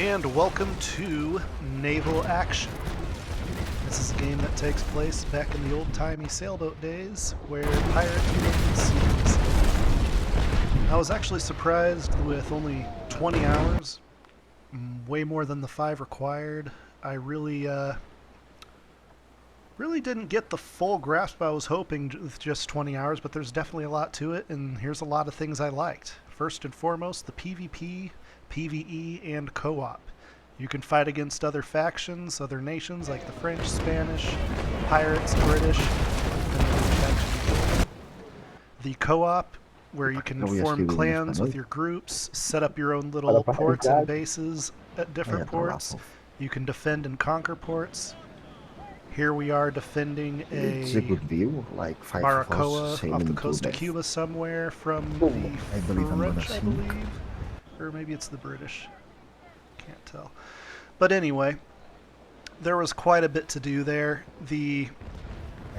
and welcome to Naval Action. This is a game that takes place back in the old-timey sailboat days, where pirates ruled the seas. I was actually surprised with only 20 hours, way more than the 5 required. I really didn't get the full grasp I was hoping with just 20 hours, but there's definitely a lot to it, and here's a lot of things I liked. First and foremost, the PvP, PvE, and Co-op. You can fight against other factions, other nations like the French, Spanish, Pirates, British, and other factions. The Co-op, where you can form clans with your groups, set up your own little ports and bases at different ports. You can defend and conquer ports. Here we are defending It's a good view, like 5 Baracoa of us off the coast of Cuba somewhere from the French, I believe. Or maybe it's the British. Can't tell. But anyway, there was quite a bit to do there. The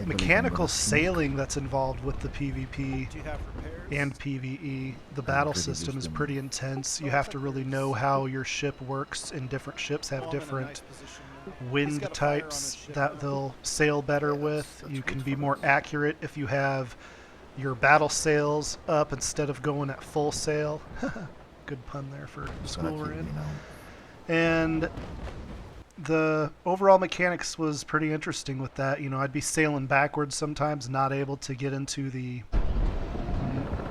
mechanical sailing that's involved with the PvP and PvE, the battle system is pretty intense. You have to really know how your ship works, and different ships have different wind types that they'll sail better with. You can be more accurate if you have your battle sails up instead of going at full sail. Good pun there for school we're in. And the overall mechanics was pretty interesting with that. You know, I'd be sailing backwards sometimes, not able to get into the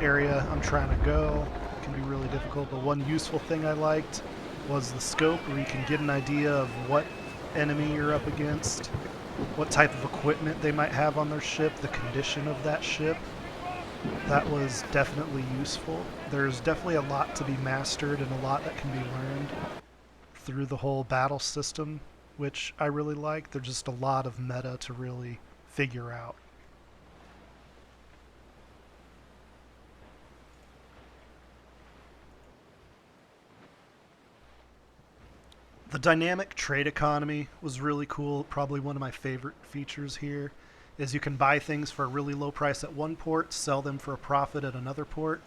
area I'm trying to go. It can be really difficult, but one useful thing I liked was the scope, where you can get an idea of what enemy you're up against, what type of equipment they might have on their ship, the condition of that ship. That was definitely useful. There's definitely a lot to be mastered and a lot that can be learned through the whole battle system, which I really like. There's just a lot of meta to really figure out. The dynamic trade economy was really cool. Probably one of my favorite features here is you can buy things for a really low price at one port, sell them for a profit at another port,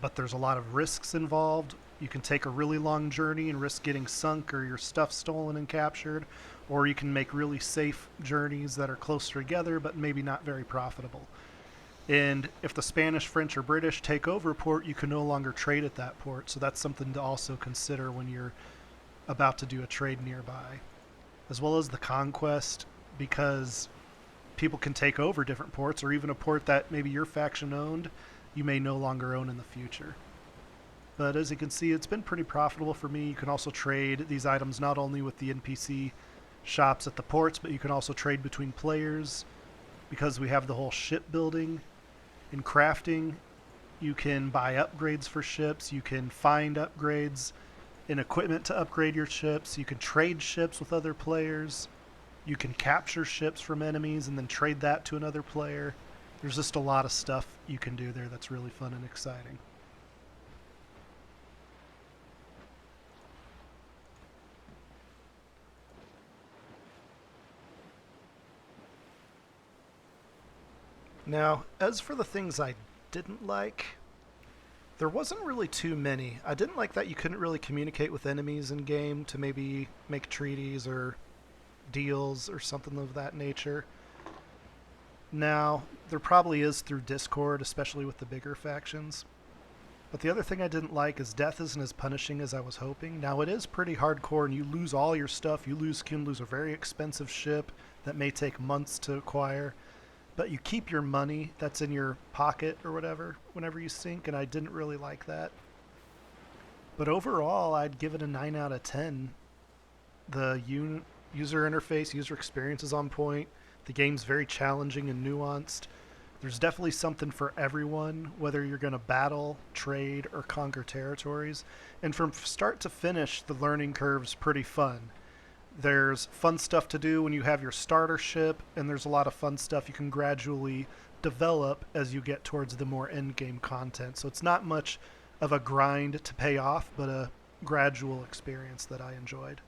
but there's a lot of risks involved. You can take a really long journey and risk getting sunk or your stuff stolen and captured, or you can make really safe journeys that are closer together but maybe not very profitable. And if the Spanish, French, or British take over a port, you can no longer trade at that port, so that's something to also consider when you're about to do a trade nearby, as well as the conquest, because people can take over different ports, or even a port that maybe your faction owned, you may no longer own in the future. But as you can see, it's been pretty profitable for me. You can also trade these items not only with the NPC shops at the ports, but you can also trade between players, because we have the whole ship building and crafting. You can buy upgrades for ships, you can find upgrades and equipment to upgrade your ships, you can trade ships with other players, you can capture ships from enemies and then trade that to another player. There's just a lot of stuff you can do there that's really fun and exciting. Now, as for the things I didn't like, there wasn't really too many. I didn't like that you couldn't really communicate with enemies in game to maybe make treaties or deals or something of that nature. Now, there probably is through Discord, especially with the bigger factions. But the other thing I didn't like is death isn't as punishing as I was hoping. Now, it is pretty hardcore, and you lose all your stuff. You can lose a very expensive ship that may take months to acquire, but you keep your money that's in your pocket or whatever whenever you sink, and I didn't really like that. But overall, I'd give it a 9 out of 10. The user interface, user experience is on point. The game's very challenging and nuanced. There's definitely something for everyone, whether you're going to battle, trade, or conquer territories. And from start to finish, the learning curve's pretty fun. There's fun stuff to do when you have your starter ship, and there's a lot of fun stuff you can gradually develop as you get towards the more end-game content. So it's not much of a grind to pay off, but a gradual experience that I enjoyed.